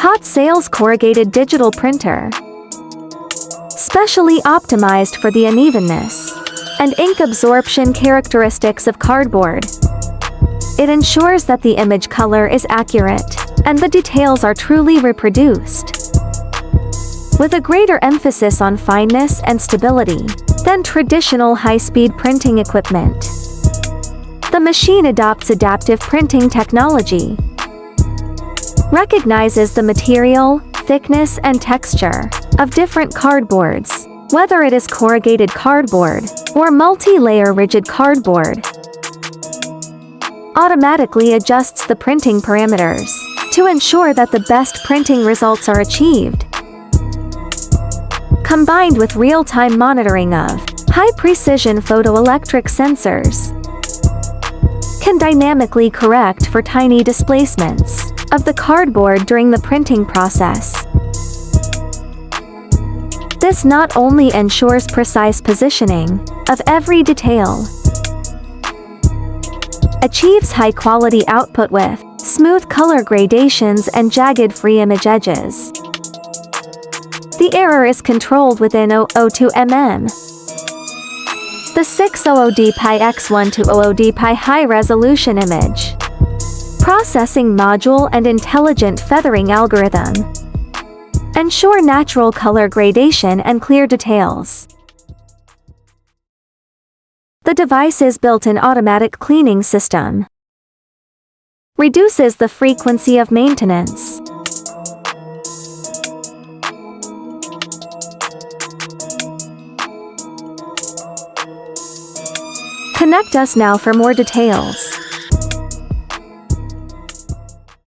Hot Sales Corrugated Digital Printer. Specially optimized for the unevenness and ink absorption characteristics of cardboard. It ensures that the image color is accurate and the details are truly reproduced, with a greater emphasis on fineness and stability than traditional high-speed printing equipment. The machine adopts adaptive printing technology, recognizes the material, thickness and texture of different cardboards, whether it is corrugated cardboard or multi-layer rigid cardboard. Automatically adjusts the printing parameters to ensure that the best printing results are achieved. Combined with real-time monitoring of high-precision photoelectric sensors, can dynamically correct for tiny displacements of the cardboard during the printing process. This not only ensures precise positioning of every detail, achieves high-quality output with smooth color gradations and jagged-free image edges. The error is controlled within 002 mm. The 600 pi x 1200 pi high-resolution image processing module and intelligent feathering algorithm ensure natural color gradation and clear details. The device's built-in automatic cleaning system reduces the frequency of maintenance. Connect us now for more details.